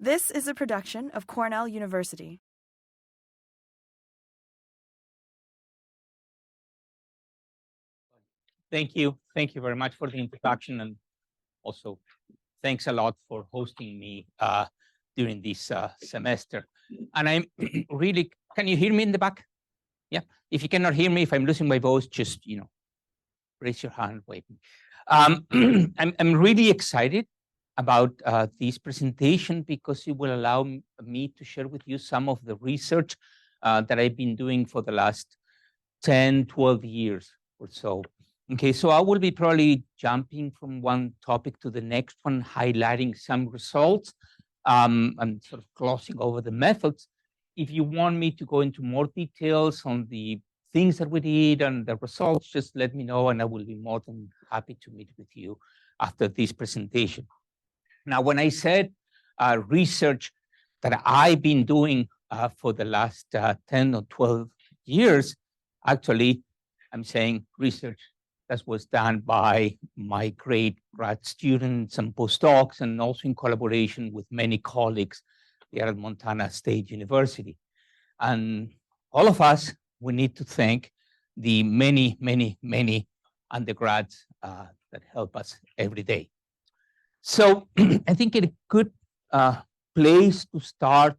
This is a production of Cornell University. Thank you. Thank you very much for the introduction, and also thanks a lot for hosting me during this semester. And I'm really, can you hear me in the back? Yeah. If you cannot hear me, if I'm losing my voice, just, raise your hand, wave me. I'm really excited about this presentation because it will allow me to share with you some of the research that I've been doing for the last 10, 12 years or so. Okay, so I will be probably jumping from one topic to the next one, highlighting some results and sort of glossing over the methods. If you want me to go into more details on the things that we did and the results, just let me know and I will be more than happy to meet with you after this presentation. Now, when I said research that I've been doing for the last 10 or 12 years, actually, I'm saying research that was done by my great grad students and postdocs, and also in collaboration with many colleagues here at Montana State University. And all of us, we need to thank the many, many, many undergrads that help us every day. So I think a good place to start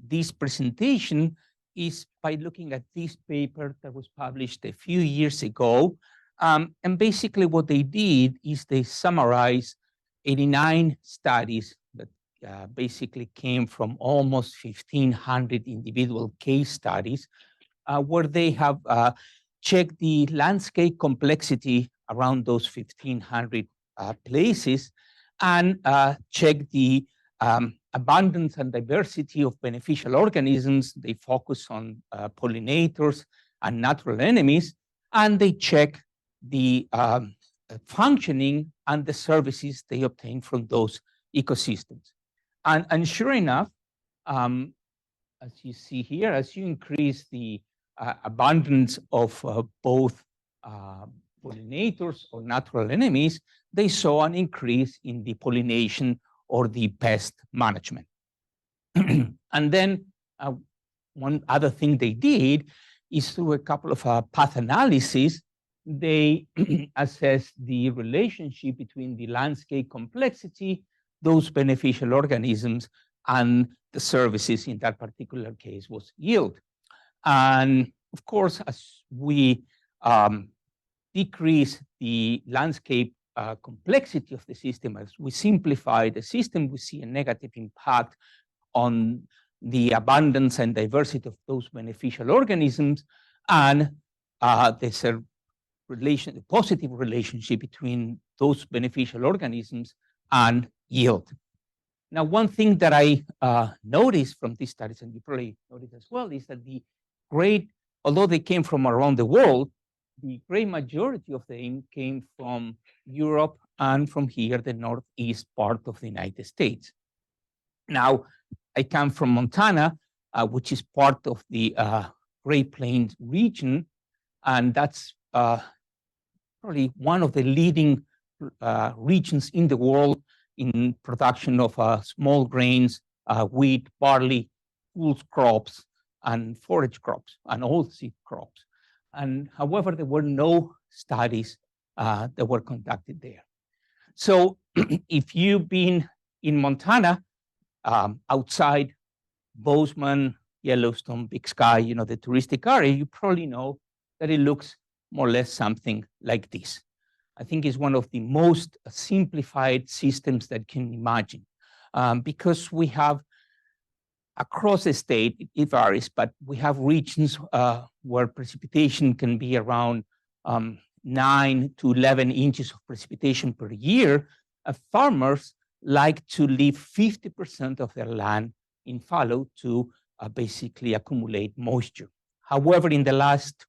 this presentation is by looking at this paper that was published a few years ago. And basically what they did is they summarized 89 studies that basically came from almost 1,500 individual case studies, where they have checked the landscape complexity around those 1,500 places and checked the abundance and diversity of beneficial organisms. They focus on pollinators and natural enemies, and they check the functioning and the services they obtain from those ecosystems. And sure enough, as you see here, as you increase the abundance of both pollinators or natural enemies, they saw an increase in the pollination or the pest management. And then one other thing they did is through a couple of path analyses, they assessed the relationship between the landscape complexity, those beneficial organisms, and the services. In that particular case was yield. And of course, as we decrease the landscape complexity of the system, as we simplify the system, we see a negative impact on the abundance and diversity of those beneficial organisms, and there's a positive relationship between those beneficial organisms and yield. Now, one thing that I noticed from these studies, and you probably noticed as well, is that although they came from around the world, the great majority of them came from Europe and from here, the northeast part of the United States. Now, I come from Montana, which is part of the Great Plains region, and that's probably one of the leading regions in the world in production of small grains, wheat, barley, pulse crops, and forage crops, and oilseed crops. And however, there were no studies that were conducted there. So if you've been in Montana, outside Bozeman, Yellowstone, Big Sky, the touristic area, you probably know that it looks more or less something like this. I think it's one of the most simplified systems that can imagine, because we have across the state, it varies, but we have regions where precipitation can be around 9 to 11 inches of precipitation per year. Farmers like to leave 50% of their land in fallow to basically accumulate moisture. However, in the last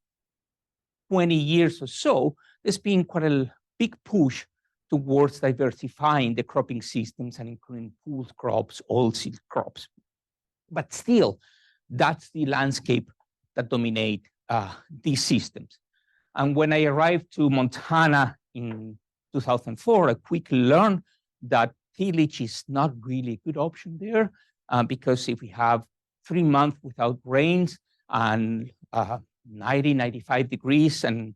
20 years or so, there's been quite a big push towards diversifying the cropping systems and including pulse crops, oilseed crops. But still, that's the landscape that dominate these systems. And when I arrived to Montana in 2004, I quickly learned that tillage is not really a good option there because if we have 3 months without rains and 90, 95 degrees and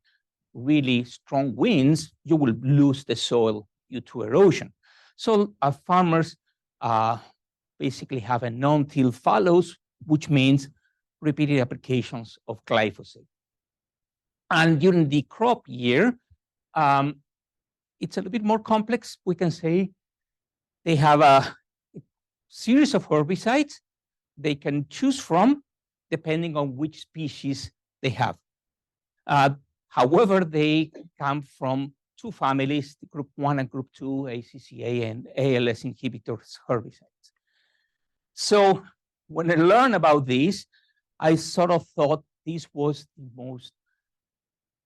really strong winds, you will lose the soil due to erosion. So farmers basically have a non-till fallows, which means repeated applications of glyphosate. And during the crop year, it's a little bit more complex. We can say they have a series of herbicides they can choose from depending on which species they have. However, they come from two families, group 1 and group 2, ACCA and ALS inhibitors herbicides. So when I learned about this, I sort of thought this was the most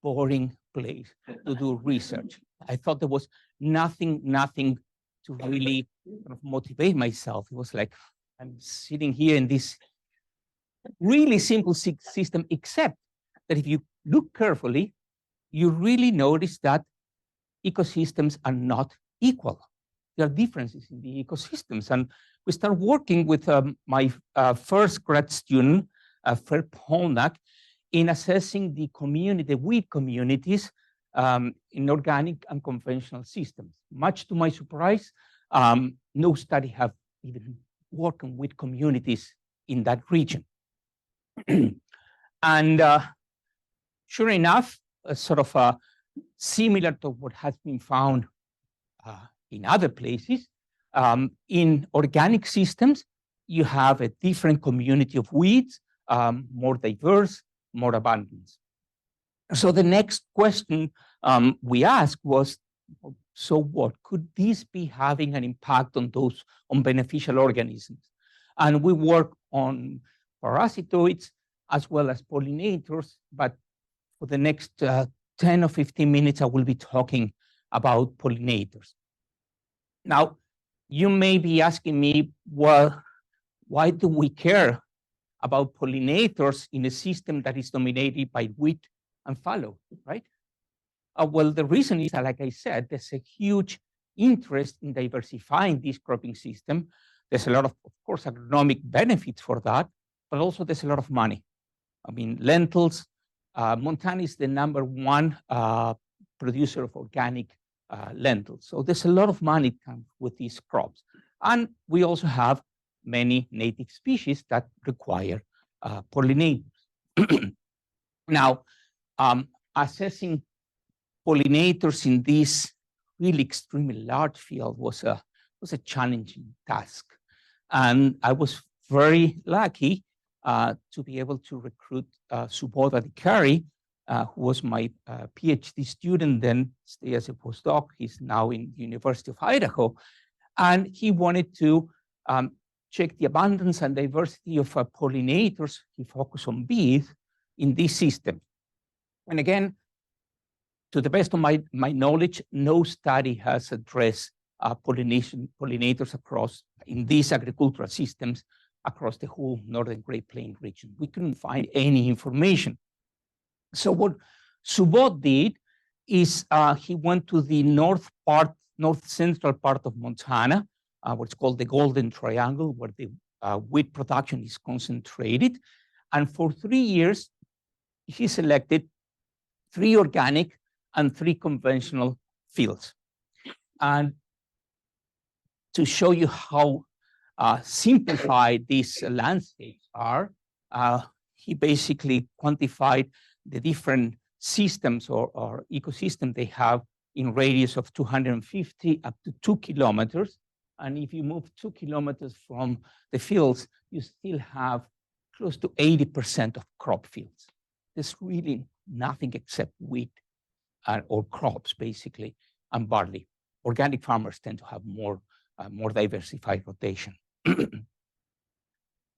boring place to do research. I thought there was nothing to really kind of motivate myself. It was like, I'm sitting here in this really simple system, except that if you look carefully, you really notice that ecosystems are not equal. There are differences in the ecosystems. And we start working with my first grad student, Fred Polnack, in assessing the community, the weed communities in organic and conventional systems. Much to my surprise, no study have even worked with communities in that region. And sure enough, sort of similar to what has been found in other places, in organic systems, you have a different community of weeds, more diverse, more abundance. So the next question we asked was, so what? Could this be having an impact on those, on beneficial organisms? And we work on parasitoids as well as pollinators, but for the next 10 or 15 minutes, I will be talking about pollinators. Now, you may be asking me, well, why do we care about pollinators in a system that is dominated by wheat and fallow, right? Well, the reason is that, like I said, there's a huge interest in diversifying this cropping system. There's a lot of course, agronomic benefits for that, but also there's a lot of money. I mean, lentils, Montana is the #1 producer of organic lentils. So there's a lot of money comes with these crops. And we also have many native species that require pollinators. Now, assessing pollinators in this really extremely large field was a challenging task. And I was very lucky to be able to recruit Subodh Adhikari, who was my PhD student, then stayed as a postdoc. He's now in the University of Idaho. And he wanted to check the abundance and diversity of pollinators. He focused on bees in this system. And again, to the best of my knowledge, no study has addressed pollinators across, in these agricultural systems, across the whole Northern Great Plains region. We couldn't find any information. So what Subodh did is he went to the north central part of Montana, what's called the Golden Triangle, where the wheat production is concentrated. And for 3 years, he selected 3 organic and 3 conventional fields. And to show you how simplified these landscapes are, he basically quantified the different systems or ecosystem they have in radius of 250 up to 2 kilometers. And if you move 2 kilometers from the fields, you still have close to 80% of crop fields. There's really nothing except wheat or crops, basically, and barley. Organic farmers tend to have more diversified rotation.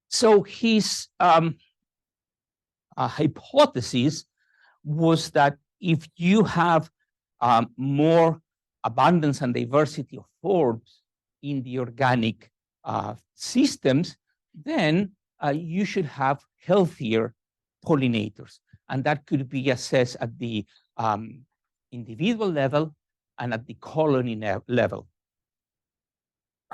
So his hypothesis was that if you have more abundance and diversity of forms in the organic systems, then you should have healthier pollinators. And that could be assessed at the individual level and at the colony level.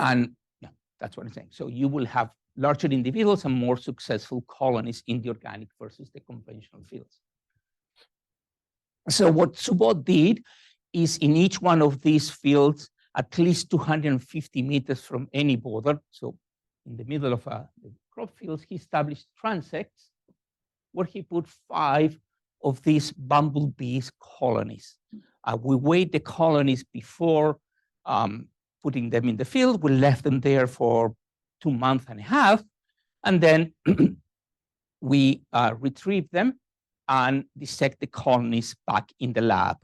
And yeah, that's what I'm saying. So you will have larger individuals and more successful colonies in the organic versus the conventional fields. So what Subodh did is in each one of these fields, at least 250 meters from any border, so in the middle of the crop fields, he established transects where he put 5 of these bumblebees colonies. We weighed the colonies before putting them in the field. We left them there for 2.5 months, and then we retrieved them and dissect the colonies back in the lab.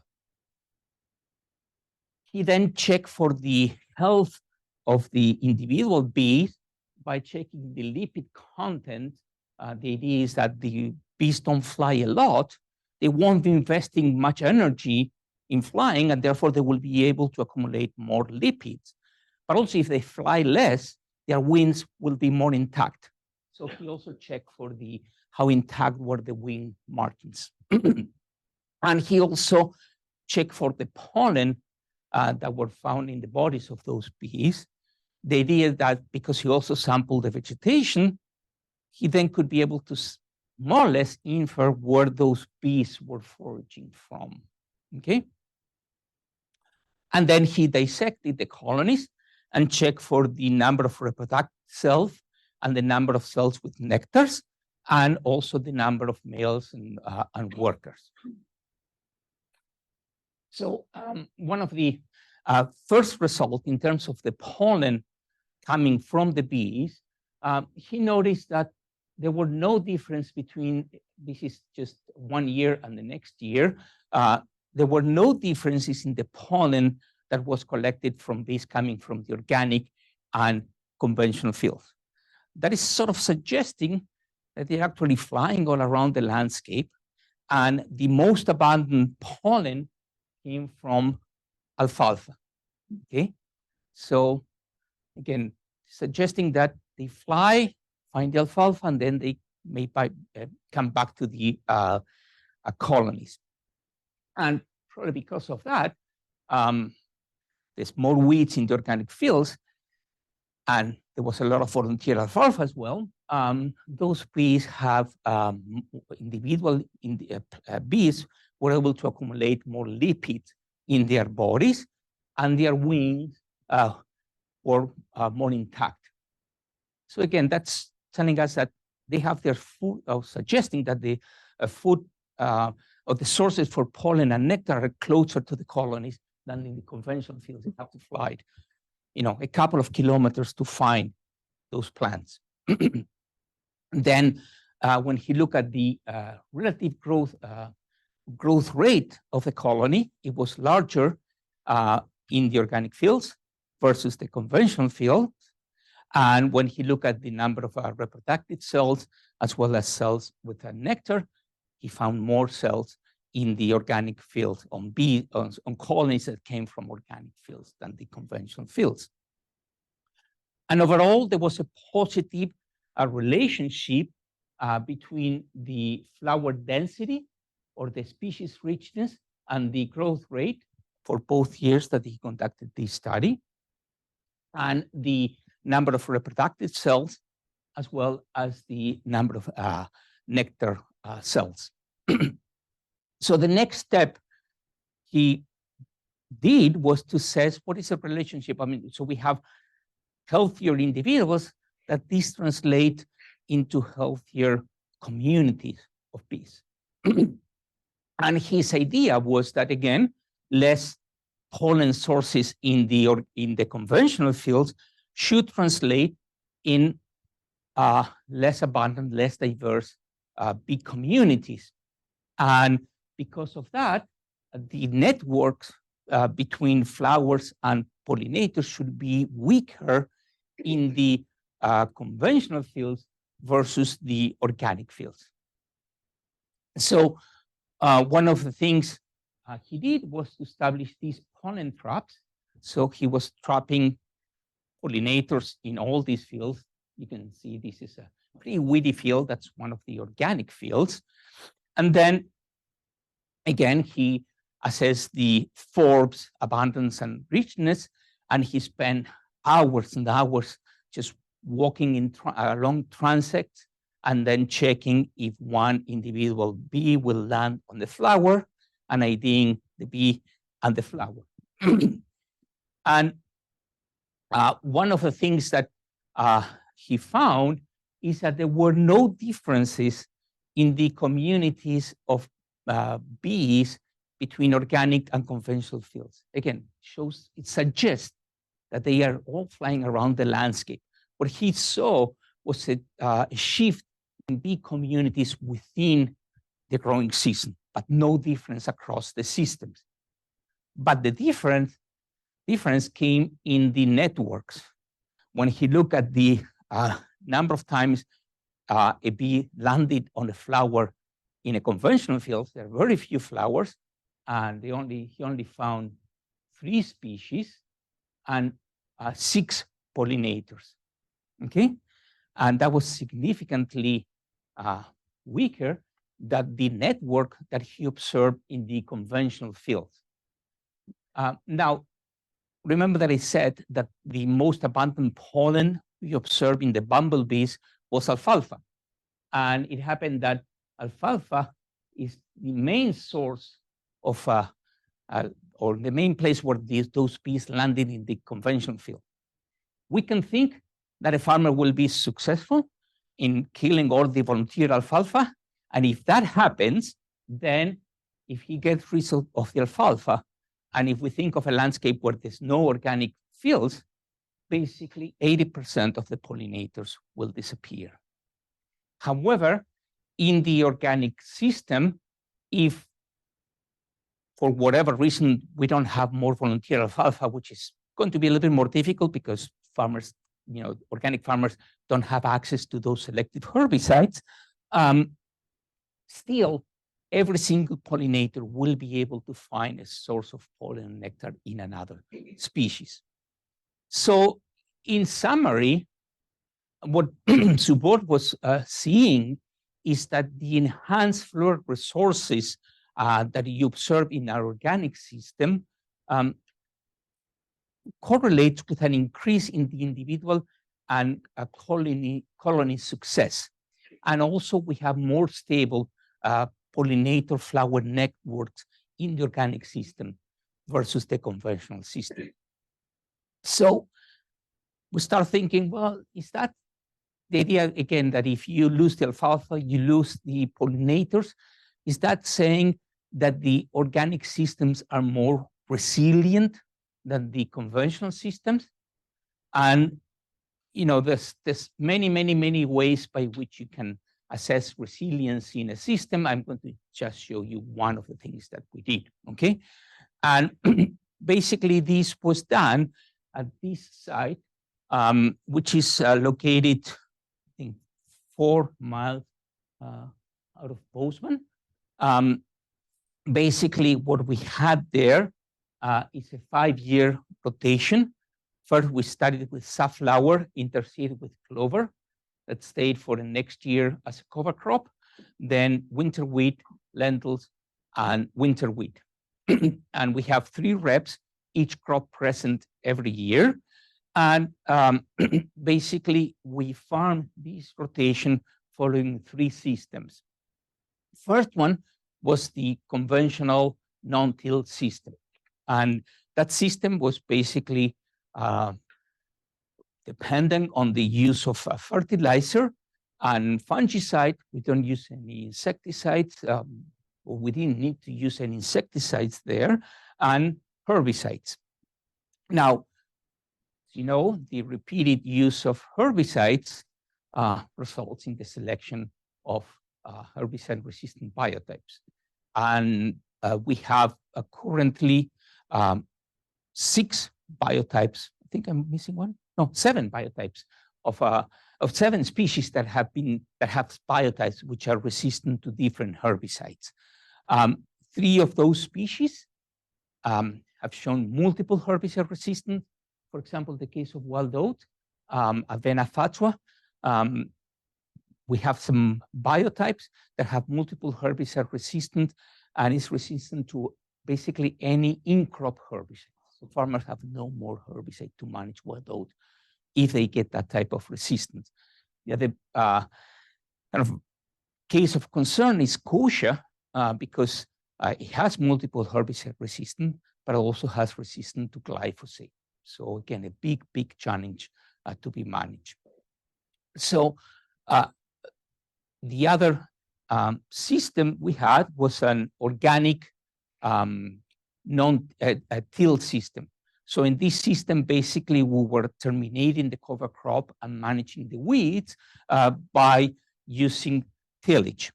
He then checked for the health of the individual bees by checking the lipid content. The idea is that the bees don't fly a lot. They won't be investing much energy in flying, and therefore they will be able to accumulate more lipids. But also, if they fly less, their wings will be more intact. So he also checked for how intact were the wing markings. And he also checked for the pollen that were found in the bodies of those bees. The idea is that because he also sampled the vegetation, he then could be able to more or less infer where those bees were foraging from, okay? And then he dissected the colonies and checked for the number of reproductive cells and the number of cells with nectars, and also the number of males and workers. So one of the first results in terms of the pollen coming from the bees, he noticed that there were no difference between, this is just 1 year and the next year, there were no differences in the pollen that was collected from bees coming from the organic and conventional fields. That is sort of suggesting that they're actually flying all around the landscape, and the most abundant pollen came from alfalfa, okay? So again, suggesting that they fly, find the alfalfa, and then they may come back to the colonies. And probably because of that, there's more weeds in the organic fields, and there was a lot of volunteer alfalfa as well. Those bees have individual bees were able to accumulate more lipids in their bodies, and their wings were more intact. So again, that's telling us that they have their food, suggesting that the food or the sources for pollen and nectar are closer to the colonies than in the conventional fields. They have to fly, a couple of kilometers to find those plants. Then, when he looked at the relative growth rate of the colony, it was larger in the organic fields versus the conventional field. And when he looked at the number of reproductive cells as well as cells with nectar, he found more cells in the organic fields on colonies that came from organic fields than the conventional fields. And overall, there was a positive relationship between the flower density or the species richness and the growth rate for both years that he conducted this study, and the number of reproductive cells, as well as the number of nectar cells. So the next step he did was to assess what is the relationship. So we have healthier individuals, that these translate into healthier communities of bees. And his idea was that, again, less pollen sources in the conventional fields should translate in less abundant, less diverse bee communities. And because of that, the networks between flowers and pollinators should be weaker in the conventional fields versus the organic fields. So one of the things he did was to establish these pollen traps. So he was trapping pollinators in all these fields. You can see this is a pretty weedy field. That's one of the organic fields. And then, again, he assessed the forbs, abundance, and richness, and he spent hours and hours just walking along transects and then checking if one individual bee will land on the flower and IDing the bee and the flower. And one of the things that he found is that there were no differences in the communities of bees between organic and conventional fields. Again, it suggests that they are all flying around the landscape. What he saw was a shift in bee communities within the growing season, but no difference across the systems. But the difference came in the networks. When he looked at the number of times a bee landed on a flower in a conventional field, there are very few flowers, and he only found 3 species and 6 pollinators. Okay, and that was significantly weaker than the network that he observed in the conventional fields. Now, remember that I said that the most abundant pollen we observed in the bumblebees was alfalfa. And it happened that alfalfa is the main source of, or the main place where those bees landed in the conventional field. We can think that a farmer will be successful in killing all the volunteer alfalfa. And if that happens, then if he gets rid of the alfalfa, and if we think of a landscape where there's no organic fields, basically 80% of the pollinators will disappear. However, in the organic system, if for whatever reason we don't have more volunteer alfalfa, which is going to be a little bit more difficult because farmers, organic farmers don't have access to those selective herbicides, still, every single pollinator will be able to find a source of pollen and nectar in another species. So, in summary, what Subodh was seeing is that the enhanced floral resources that you observe in our organic system correlates with an increase in the individual and colony success. And also, we have more stable pollinator flower networks in the organic system versus the conventional system. So we start thinking, well, is that the idea again that if you lose the alfalfa, you lose the pollinators? Is that saying that the organic systems are more resilient than the conventional systems? And there's many ways by which you can assess resilience in a system. I'm going to just show you one of the things that we did, okay? And basically this was done at this site, which is located, I think, 4 miles out of Bozeman. Basically what we had there is a 5-year rotation. First, we started with safflower interseeded with clover that stayed for the next year as a cover crop, then winter wheat, lentils, and winter wheat. And we have 3 reps, each crop present every year. And basically, we farm this rotation following 3 systems. First one was the conventional non-till system. And that system was basically dependent on the use of fertilizer and fungicide. We don't use any insecticides. We didn't need to use any insecticides there, and herbicides. Now, the repeated use of herbicides results in the selection of herbicide-resistant biotypes. And we have currently 6 biotypes. I think I'm missing one. No, 7 biotypes of 7 species that have biotypes which are resistant to different herbicides. 3 of those species have shown multiple herbicide resistance. For example, the case of wild oat, Avena fatua. We have some biotypes that have multiple herbicide resistant and is resistant to basically any in-crop herbicides. So farmers have no more herbicide to manage wild if they get that type of resistance. The other kind of case of concern is kochia, because it has multiple herbicide resistance, but also has resistance to glyphosate. So again, a big challenge to be managed. So the other system we had was an organic non-till system. So in this system, basically, we were terminating the cover crop and managing the weeds by using tillage.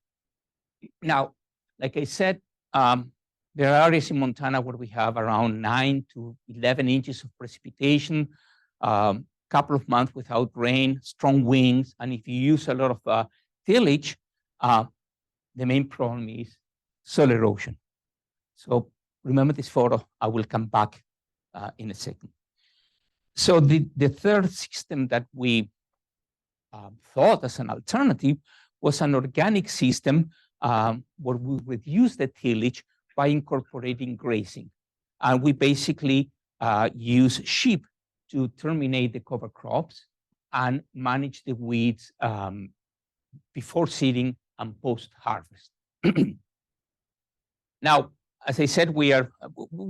Now, like I said, there are areas in Montana where we have around 9 to 11 inches of precipitation, couple of months without rain, strong winds, and if you use a lot of tillage, the main problem is soil erosion. So remember this photo. I will come back in a second. So the third system that we thought as an alternative was an organic system where we reduce the tillage by incorporating grazing. And we basically use sheep to terminate the cover crops and manage the weeds before seeding and post-harvest. Now, as I said, we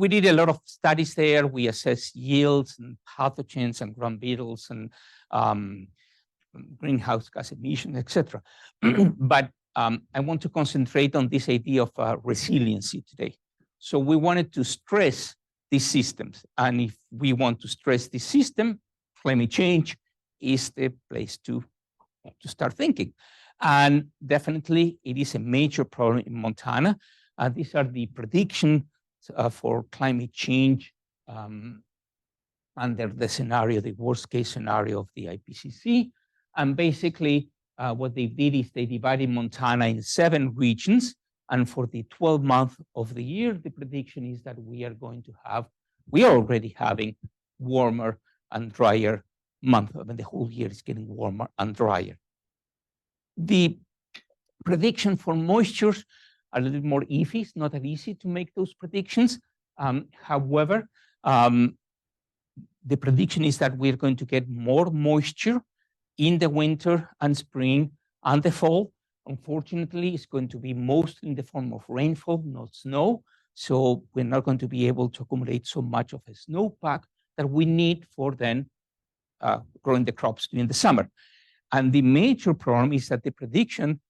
did a lot of studies there. We assessed yields and pathogens and ground beetles and greenhouse gas emissions, etc. But I want to concentrate on this idea of resiliency today. So we wanted to stress these systems. And if we want to stress this system, climate change is the place to start thinking. And definitely, it is a major problem in Montana. These are the predictions for climate change under the scenario, the worst case scenario of the IPCC. And basically, what they did is they divided Montana in 7 regions. And for the 12 months of the year, the prediction is that we are already having warmer and drier months. I mean, the whole year is getting warmer and drier. The prediction for moistures are a little bit more iffy. It's not that easy to make those predictions. However, the prediction is that we're going to get more moisture in the winter and spring and the fall. Unfortunately, it's going to be mostly in the form of rainfall, not snow. So we're not going to be able to accumulate so much of a snowpack that we need for then growing the crops during the summer. And the major problem is that the prediction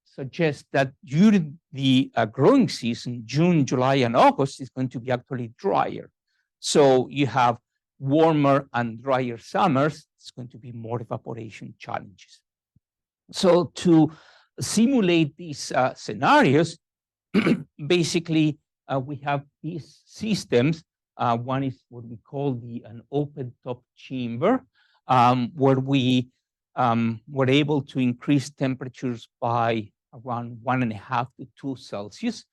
suggests that during the growing season, June, July, and August is going to be actually drier. So you have warmer and drier summers. It's going to be more evaporation challenges. So to simulate these scenarios, basically, we have these systems. One is what we call an open top chamber, where we were able to increase temperatures by around 1.5 to 2 Celsius.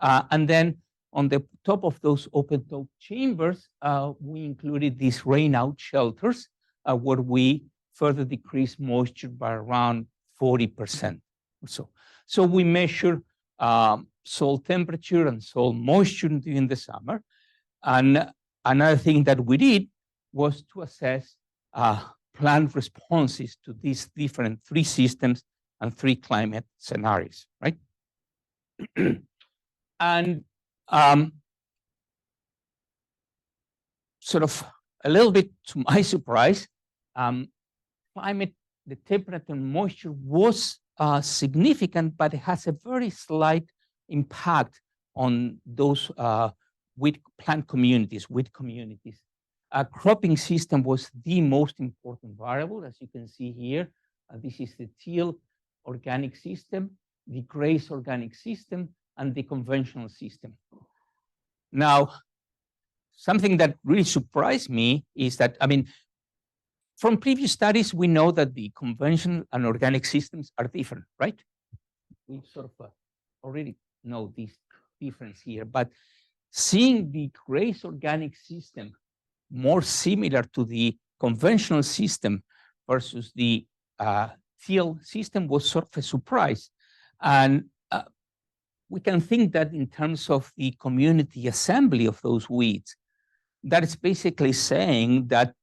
And then on the top of those open top chambers, we included these rain out shelters, where we further decrease moisture by around 40% or so. So we measure soil temperature and soil moisture during the summer. And another thing that we did was to assess plant responses to these different 3 systems and 3 climate scenarios, right? And sort of a little bit to my surprise, climate, the temperature and moisture was significant, but it has a very slight impact on those wheat plant communities, wheat communities. Cropping system was the most important variable, as you can see here. This is the teal organic system, the grace organic system, and the conventional system. Now, something that really surprised me is that, I mean, from previous studies, we know that the conventional and organic systems are different, right? We sort of already know this difference here, but seeing the grace organic system more similar to the conventional system versus the teal system was sort of a surprise. And we can think that in terms of the community assembly of those weeds, that is basically saying that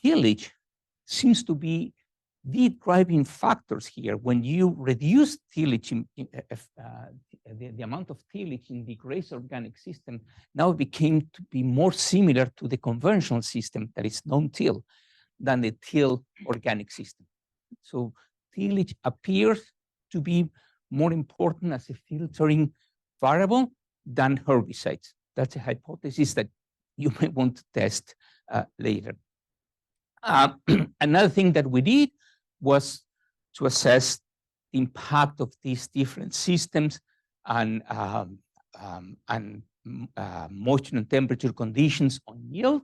tillage seems to be the driving factors here. When you reduce tillage, the amount of tillage in the grazed organic system now became to be more similar to the conventional system that is non-till than the till organic system. So tillage appears to be more important as a filtering variable than herbicides. That's a hypothesis that you may want to test later. Another thing that we did was to assess the impact of these different systems and moisture and temperature conditions on yield.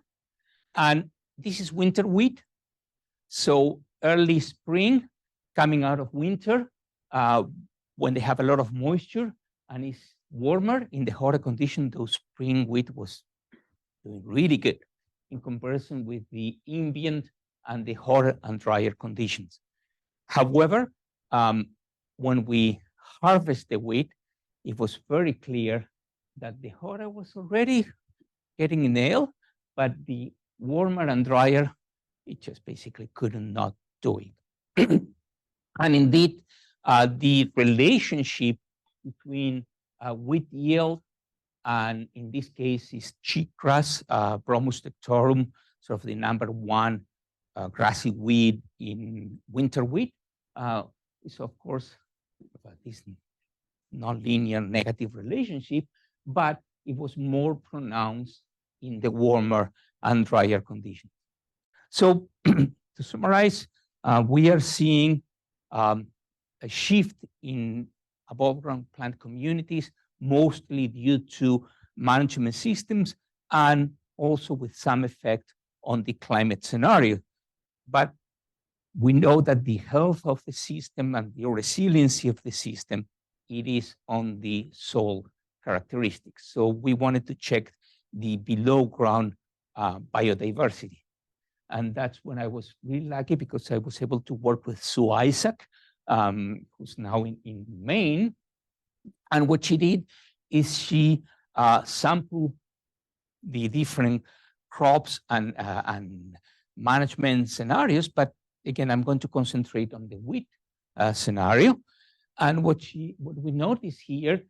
And this is winter wheat. So early spring, coming out of winter, when they have a lot of moisture and it's warmer in the hotter condition, those spring wheat was doing really good in comparison with the ambient and the hotter and drier conditions. However, when we harvest the wheat, it was very clear that the hotter was already getting nailed, but the warmer and drier, it just basically could not do it. And indeed, the relationship between wheat yield and in this case is cheatgrass, Bromus tectorum, sort of the #1 grassy weed in winter wheat, is of course this nonlinear negative relationship, but it was more pronounced in the warmer and drier conditions. So to summarize, we are seeing a shift in above ground plant communities, mostly due to management systems and also with some effect on the climate scenario. But we know that the health of the system and the resiliency of the system, it is on the soil characteristics. So we wanted to check the below ground biodiversity. And that's when I was really lucky because I was able to work with Sue Isaac, who's now in Maine. And what she did is she sampled the different crops and management scenarios. But again, I'm going to concentrate on the wheat scenario. And what we notice here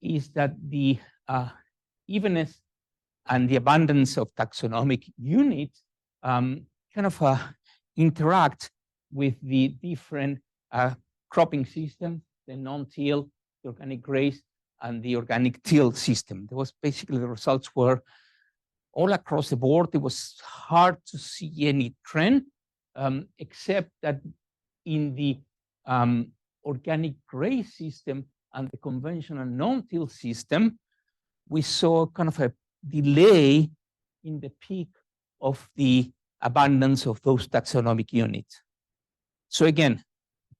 is that the evenness and the abundance of taxonomic units kind of interact with the different cropping systems, the non-till, the organic graze, and the organic till system. There was basically the results were all across the board. It was hard to see any trend, except that in the organic graze system and the conventional non-till system, we saw kind of a delay in the peak of the abundance of those taxonomic units. So again,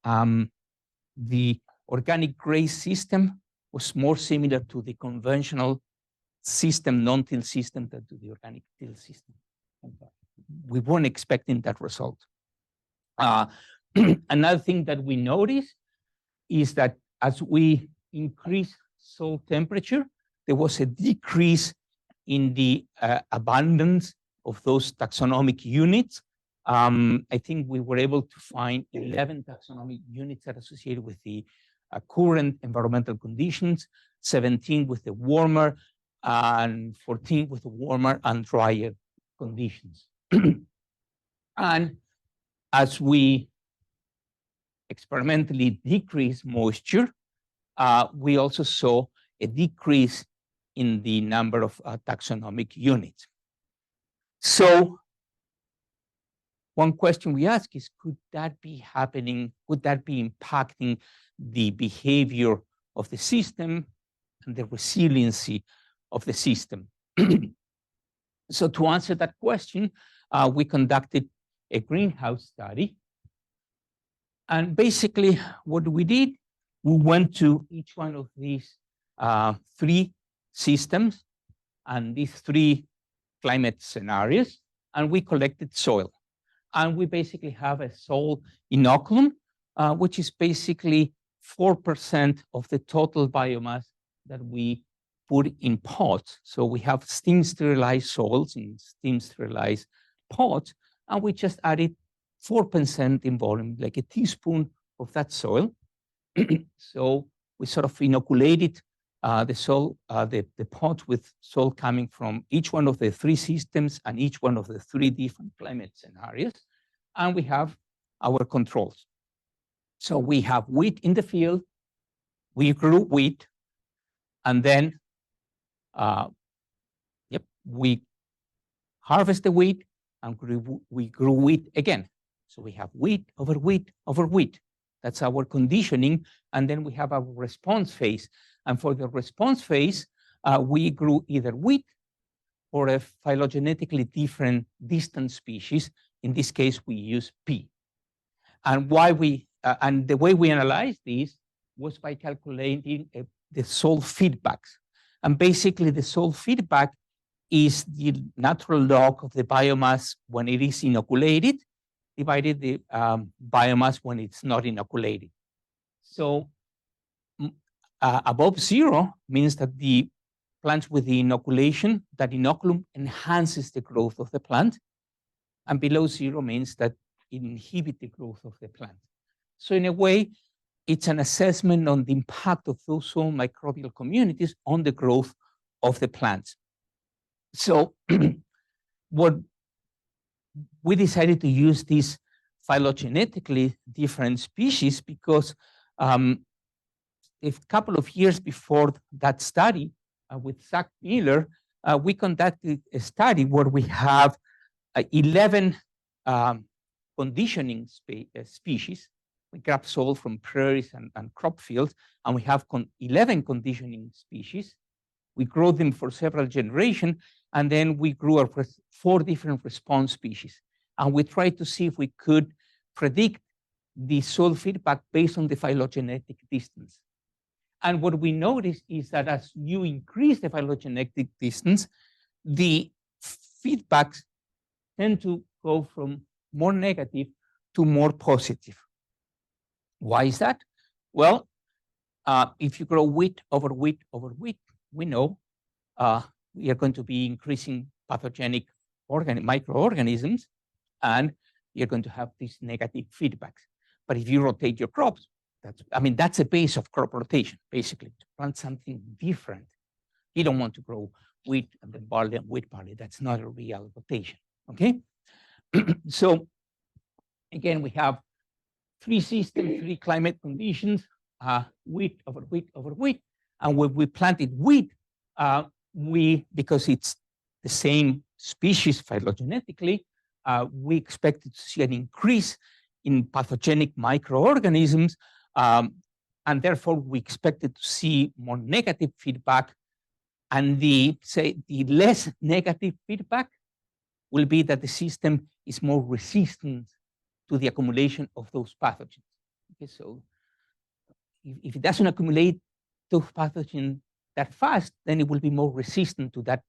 the organic graze system was more similar to the conventional system, non-till system, than to the organic till system. We weren't expecting that result. Another thing that we noticed is that as we increase soil temperature, there was a decrease in the abundance of those taxonomic units. I think we were able to find 11 taxonomic units that are associated with the current environmental conditions, 17 with the warmer, and 14 with the warmer and drier conditions. And as we experimentally decrease moisture, we also saw a decrease in the number of taxonomic units. So one question we ask is, could that be happening? Could that be impacting the behavior of the system and the resiliency of the system? So to answer that question, we conducted a greenhouse study. And basically what we did, we went to each one of these 3 systems and these 3 climate scenarios, and we collected soil. And we basically have a soil inoculum, which is basically 4% of the total biomass that we put in pots. So we have steam sterilized soils in steam sterilized pots, and we just added 4% in volume, like a teaspoon of that soil. So we sort of inoculated the soil, the pots with soil coming from each one of the three systems and each one of the three different climate scenarios. And we have our controls. So we have wheat in the field, we grew wheat, and then we harvest the wheat and we grew wheat again. So we have wheat over wheat over wheat. That's our conditioning. And then we have our response phase. And for the response phase, we grew either wheat or a phylogenetically different distant species. In this case, we use pea. And and the way we analyzed this was by calculating the soil feedbacks. And basically, the soil feedback is the natural log of the biomass when it is inoculated, divided the biomass when it's not inoculated. So above 0 means that the plants with the inoculation, that inoculum enhances the growth of the plant. And below 0 means that it inhibits the growth of the plant. So in a way, it's an assessment on the impact of those soil microbial communities on the growth of the plants. So what we decided to use these phylogenetically different species because a couple of years before that study with Zach Miller, we conducted a study where we have 11 conditioning species. We grab soil from prairies and crop fields, and we have 11 conditioning species. We grow them for several generations, and then we grew 4 different response species. And we tried to see if we could predict the soil feedback based on the phylogenetic distance. And what we noticed is that as you increase the phylogenetic distance, the feedbacks tend to go from more negative to more positive. Why is that? Well, if you grow wheat over wheat over wheat, we know we are going to be increasing pathogenic microorganisms, and you're going to have these negative feedbacks. But if you rotate your crops, that's a base of crop rotation, basically, to plant something different. You don't want to grow wheat and then barley and wheat barley. That's not a real rotation, okay? So again, we have 3 systems, 3 climate conditions, wheat over wheat over wheat. And when we planted wheat, because it's the same species phylogenetically, we expected to see an increase in pathogenic microorganisms, and therefore we expected to see more negative feedback. And the less negative feedback will be that the system is more resistant to the accumulation of those pathogens. Okay, so if it doesn't accumulate those pathogens that fast, then it will be more resistant to that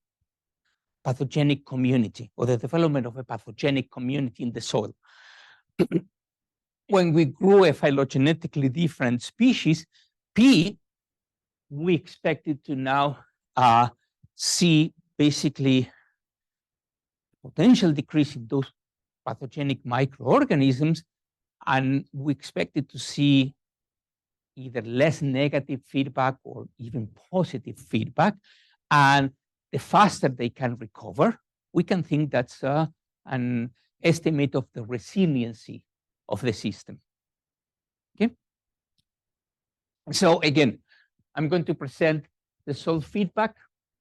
pathogenic community or the development of a pathogenic community in the soil. When we grew a phylogenetically different species, pea, we expected to now see basically potential decrease in those pathogenic microorganisms, and we expected to see either less negative feedback or even positive feedback. And the faster they can recover, we can think that's an estimate of the resiliency of the system. Okay. So again, I'm going to present the soil feedback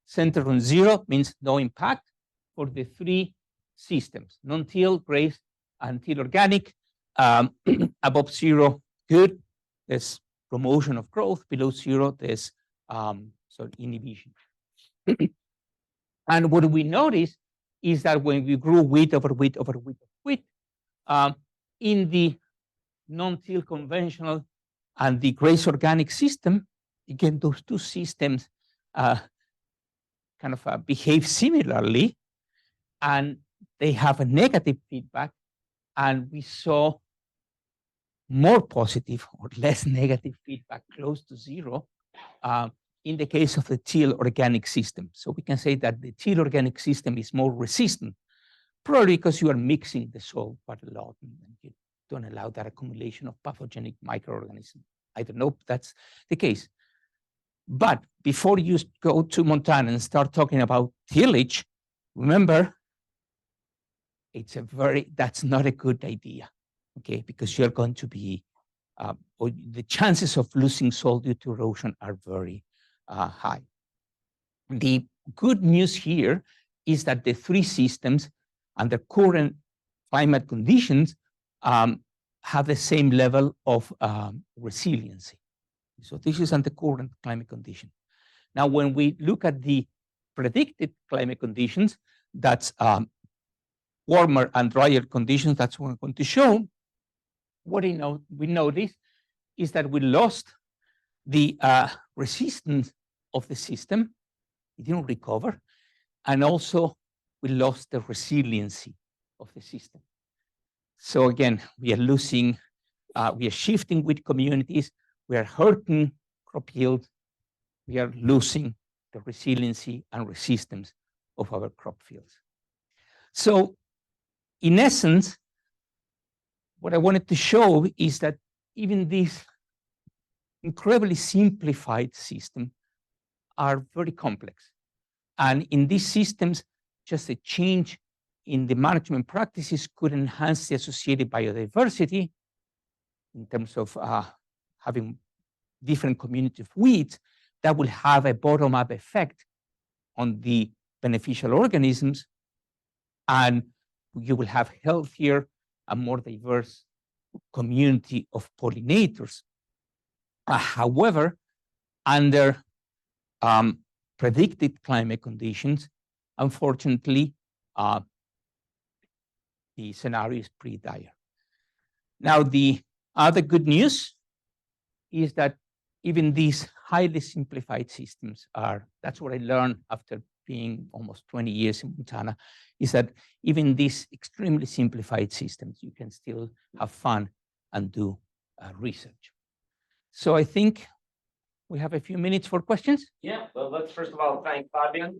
centered on 0, means no impact, for the 3 systems: non-till, grazed, and till organic. Above 0, good. There's promotion of growth. Below 0, there's inhibition. And what we notice is that when we grew wheat over wheat over wheat over wheat, in the non-till conventional and the grazed organic system, again, those 2 systems kind of behave similarly, and they have a negative feedback, and we saw more positive or less negative feedback, close to 0, in the case of the teal organic system. So we can say that the teal organic system is more resistant, probably because you are mixing the soil quite a lot and you don't allow that accumulation of pathogenic microorganisms. I don't know if that's the case. But before you go to Montana and start talking about tillage, remember, that's not a good idea, okay? Because you're going to be, or the chances of losing soil due to erosion are very high. The good news here is that the three systems under current climate conditions have the same level of resiliency. So this is under current climate condition. Now, when we look at the predicted climate conditions, that's warmer and drier conditions, that's what I'm going to show. What we notice is that we lost the resistance of the system. It didn't recover. And also, we lost the resiliency of the system. So again, we are losing, we are shifting with communities, we are hurting crop yield, we are losing the resiliency and resistance of our crop fields. So in essence, what I wanted to show is that even these incredibly simplified systems are very complex. And in these systems, just a change in the management practices could enhance the associated biodiversity in terms of having different community of weeds that will have a bottom-up effect on the beneficial organisms, and you will have healthier and more diverse community of pollinators. However, under predicted climate conditions, unfortunately, the scenario is pretty dire. Now, the other good news is that even these highly simplified systems that's what I learned after being almost 20 years in Montana, is that even these extremely simplified systems, you can still have fun and do research. So I think we have a few minutes for questions. Yeah, well, let's first of all thank Fabian.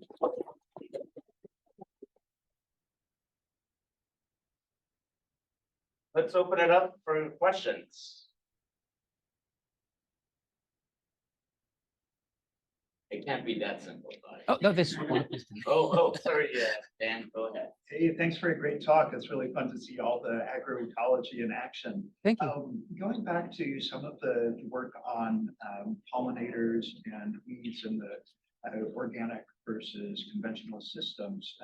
Let's open it up for questions. It can't be that simple. Oh, no, this one. Sorry, yeah, Dan, go ahead. Hey, thanks for a great talk. It's really fun to see all the agroecology in action. Thank you. Going back to some of the work on pollinators and weeds and the organic versus conventional systems,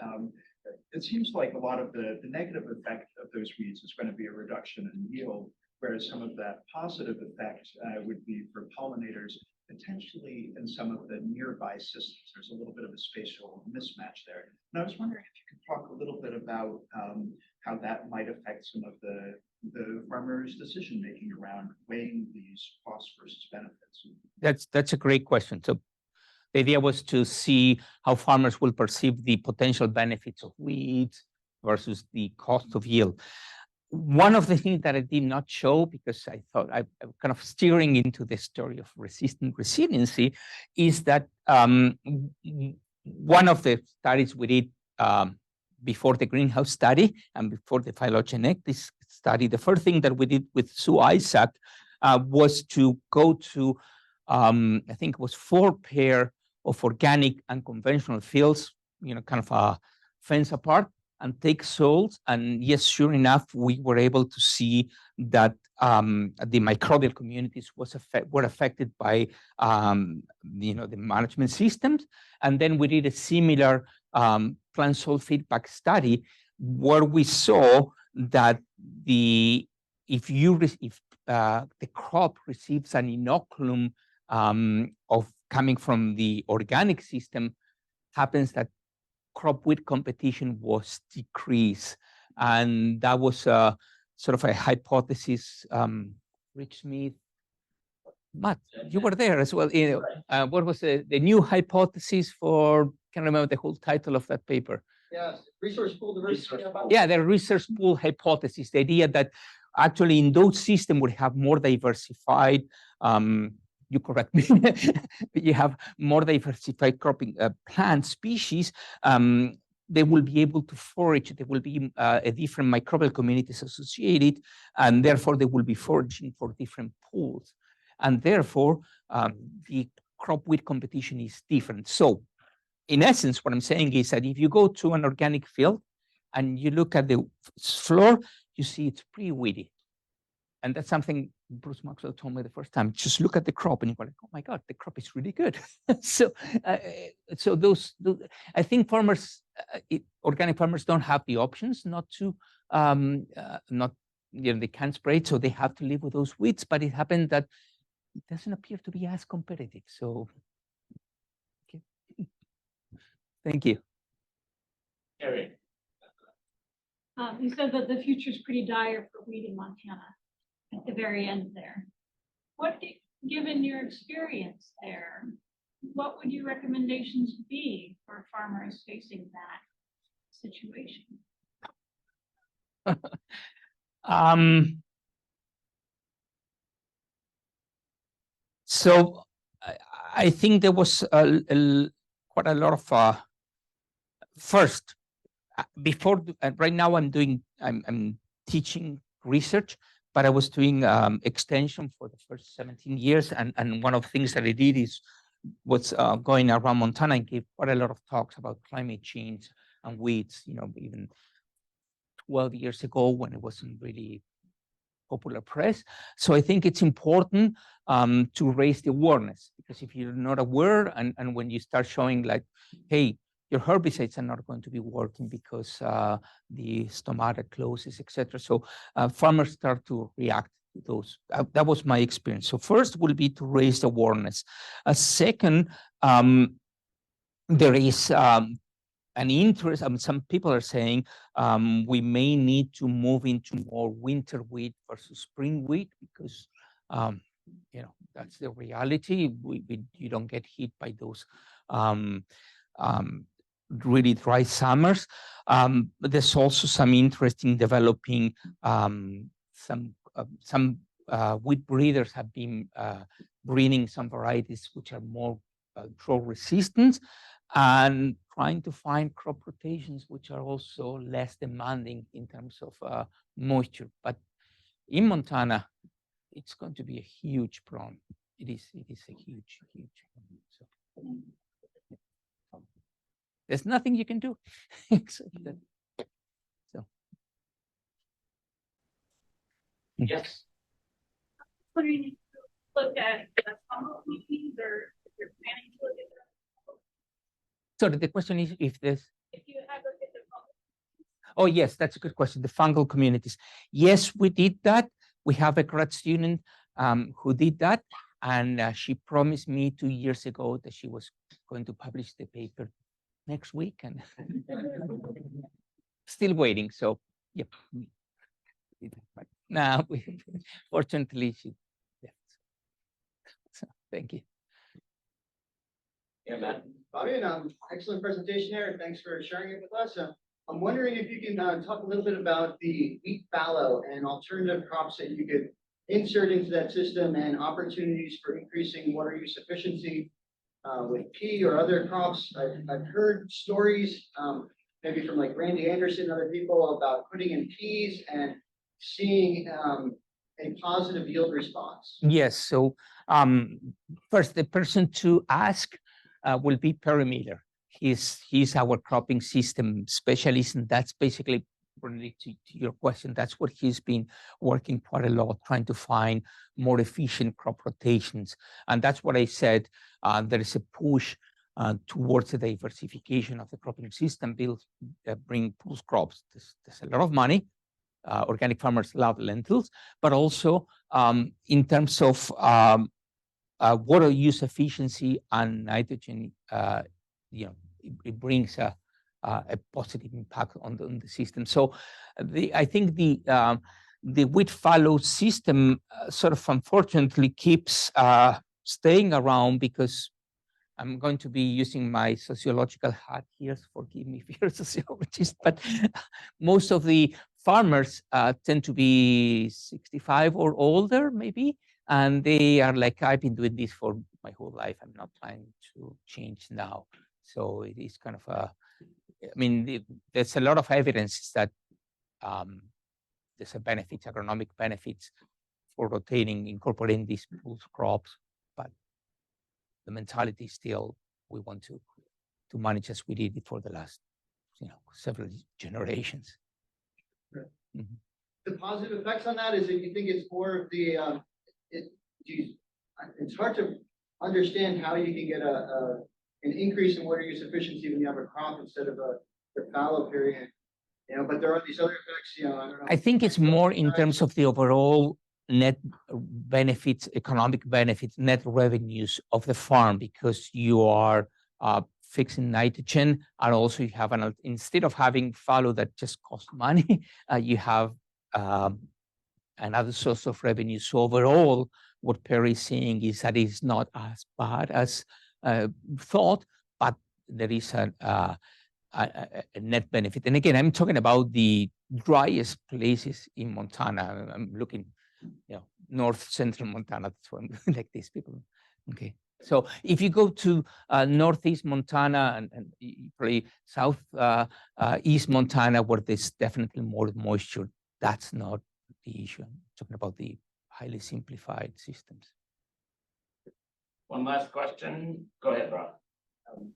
it seems like a lot of the negative effect of those weeds is going to be a reduction in yield, whereas some of that positive effect would be for pollinators, potentially in some of the nearby systems. There's a little bit of a spatial mismatch there. And I was wondering if you could talk a little bit about how that might affect some of the farmers' decision-making around weighing these costs versus benefits. That's a great question. So the idea was to see how farmers will perceive the potential benefits of weeds versus the cost of yield. One of the things that I did not show, because I thought I'm kind of steering into the story of resistant resiliency, is that one of the studies we did before the greenhouse study and before the phylogenetic study, the first thing that we did with Sue Isaac was to go to, I think it was 4 pair of organic and conventional fields, kind of a fence apart, and take soils. And yes, sure enough, we were able to see that the microbial communities were affected by the management systems. And then we did a similar plant soil feedback study where we saw that if the crop receives an inoculum of coming from the organic system, happens that crop weed competition was decreased. And that was sort of a hypothesis. Rich Smith, Matt, you were there as well. What was the new hypothesis for, can't remember the whole title of that paper. Yeah, resource pool diversity. Yeah, the resource pool hypothesis, the idea that actually in those systems would have more diversified you correct me, you have more diversified cropping plant species, they will be able to forage. There will be a different microbial communities associated, and therefore they will be foraging for different pools. And therefore, the crop weed competition is different. So in essence, what I'm saying is that if you go to an organic field and you look at the floor, you see it's pretty weedy. And that's something Bruce Maxwell told me the first time. Just look at the crop and you're like, oh my God, the crop is really good. So those, I think farmers, organic farmers don't have the options not to, they can't spray it, so they have to live with those weeds. But it happened that it doesn't appear to be as competitive. So, okay. Thank you. Eric. You said that the future is pretty dire for wheat in Montana at the very end there. Given your experience there, what would your recommendations be for farmers facing that situation? So I think there was quite a lot of first before right now I'm teaching research, but I was doing extension for the first 17 years, and one of the things that I did was going around Montana and gave quite a lot of talks about climate change and weeds. Even 12 years ago when it wasn't really popular press. So I think it's important to raise the awareness, because if you're not aware, and when you start showing like, hey, your herbicides are not going to be working because the stomata closes, etc. So farmers start to react to those. That was my experience. So first will be to raise the awareness. Second, there is an interest. Some people are saying we may need to move into more winter wheat versus spring wheat, because that's the reality. You don't get hit by those really dry summers. But there's also some interest in developing some wheat breeders have been breeding some varieties which are more drought resistant, and trying to find crop rotations which are also less demanding in terms of moisture. But in Montana, it's going to be a huge problem. It is a huge problem. So there's nothing you can do except that. So Yes. Wondering if you look at fungal communities, or if you're planning to look at that. So the question is if there's. If you have looked at the fungal. Oh yes, that's a good question. The fungal communities. Yes, we did that. We have a grad student who did that, and she promised me 2 years ago that she was going to publish the paper next week, and still waiting. So yep. But now, fortunately, she left. So thank you. Yeah, Matt. Fabian, excellent presentation there. Thanks for sharing it with us. I'm wondering if you can talk a little bit about the wheat fallow and alternative crops that you could insert into that system, and opportunities for increasing water use efficiency with pea or other crops. I've heard stories, maybe from like Randy Anderson and other people, about putting in peas and seeing a positive yield response. Yes. So first, the person to ask will be Perry Miller. He's our cropping system specialist, and that's basically related to your question. That's what he's been working quite a lot, trying to find more efficient crop rotations. And that's what I said. There is a push towards the diversification of the cropping system, bring pulse crops. There's a lot of money. Organic farmers love lentils, but also in terms of water use efficiency and nitrogen, it brings a positive impact on the system. So I think the wheat fallow system sort of unfortunately keeps staying around, because I'm going to be using my sociological hat here. Forgive me if you're a sociologist, but most of the farmers tend to be 65 or older, maybe, and they are like, I've been doing this for my whole life. I'm not planning to change now. So it is kind of a, I mean, there's a lot of evidence that there's a benefits, agronomic benefits for rotating, incorporating these crops, but the mentality is still, we want to manage as we did it for the last, several generations. Right. Mhm. The positive effects on that is that you think it's more of the, it's hard to understand how you can get an increase in water use efficiency when you have a crop instead of the fallow period. But there are these other effects, I don't know. I think it's more in terms of the overall net benefits, economic benefits, net revenues of the farm, because you are fixing nitrogen, and also you have instead of having fallow that just costs money, you have another source of revenue. So overall, what Perry is saying is that it's not as bad as thought, but there is a net benefit. And again, I'm talking about the driest places in Montana. I'm looking, north central Montana. That's why I'm like these people. Okay. So if you go to northeast Montana and probably south east Montana, where there's definitely more moisture, that's not the issue. I'm talking about the highly simplified systems. One last question. Go ahead, Rob. I'm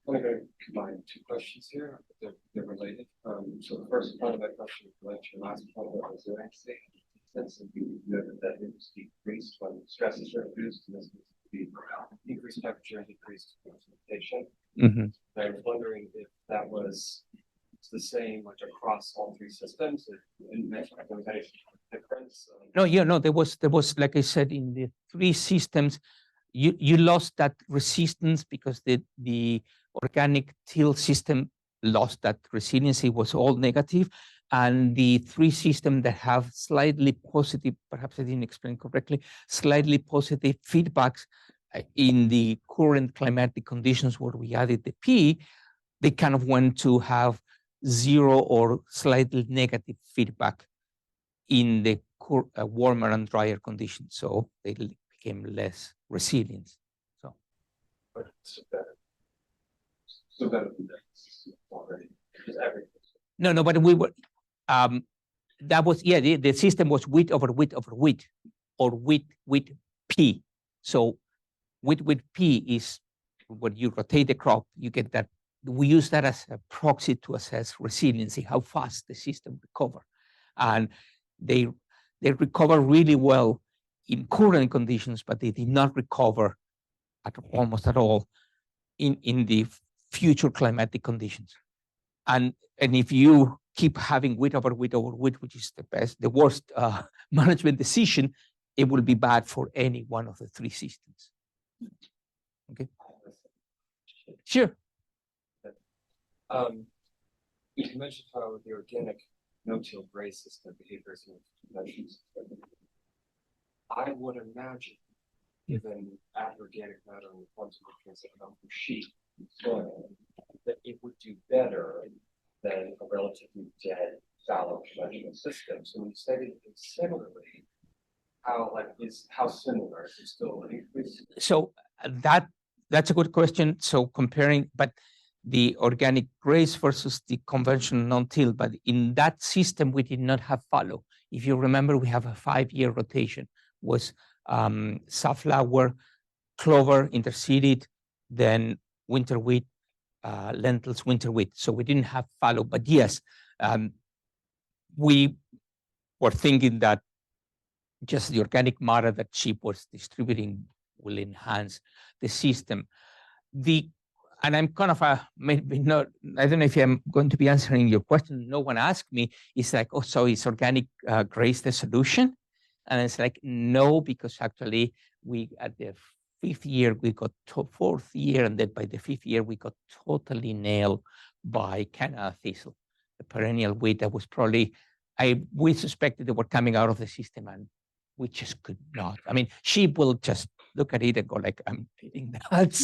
going to combine two questions here, but they're related. So the first part of that question relates to your last point about resiliency. Since you noted that it was decreased when stresses are reduced, and this needs to be increased temperature and decreased precipitation. Mm-hmm. I was wondering if that was the same like across all three systems. If there was any difference. No, there was like I said, in the three systems, you lost that resistance because the organic till system lost that resiliency, was all negative. And the three systems that have slightly positive, perhaps I didn't explain correctly, slightly positive feedbacks in the current climatic conditions where we added the P, they kind of went to have zero or slightly negative feedback in the warmer and drier conditions. So they became less resilient. So, but it's better. So better than that already. Because everything. No, but we were, that was, the system was width over width over width, or width with P. So width with P is when you rotate the crop, you get that. We use that as a proxy to assess resiliency, how fast the system recover. And they recover really well in current conditions, but they did not recover almost at all in the future climatic conditions. And if you keep having width over width over width, which is the worst management decision, it will be bad for any one of the three systems. Okay. Sure. You mentioned how the organic no-till gray system behaviors in conventional systems. I would imagine, given organic matter and the forms of nutrients that come from sheep and soil, that it would do better than a relatively dead, fallow conventional system. So when you say it similarly, how similar is it still an increase? So that's a good question. So comparing, but the organic grays versus the conventional non-till, but in that system we did not have fallow. If you remember, we have a 5-year rotation. Was safflower, clover, interseeded, then winter wheat, lentils, winter wheat. So we didn't have fallow, but yes, we were thinking that just the organic matter that sheep was distributing will enhance the system. And I'm kind of maybe not, I don't know if I'm going to be answering your question. No one asked me. It's like, oh, so is organic grays the solution? And it's like, no, because actually we, at the 5th year, we got 4th year, and then by the 5th year, we got totally nailed by Canada thistle, the perennial wheat that was probably, we suspected they were coming out of the system, and we just could not. I mean, sheep will just look at it and go like, I'm eating that.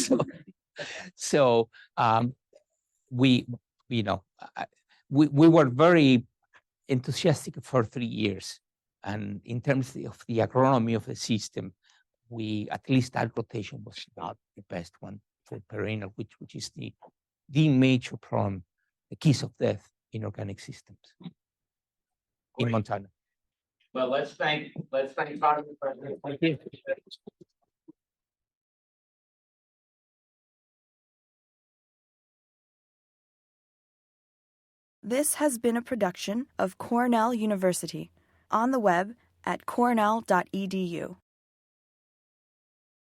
So we were very enthusiastic for 3 years. And in terms of the agronomy of the system, at least that rotation was not the best one for perennial, which is the major problem, the keys of death in organic systems in Great. Montana. Well, let's thank Fabian for his Thank you. This has been a production of Cornell University, on the web at cornell.edu.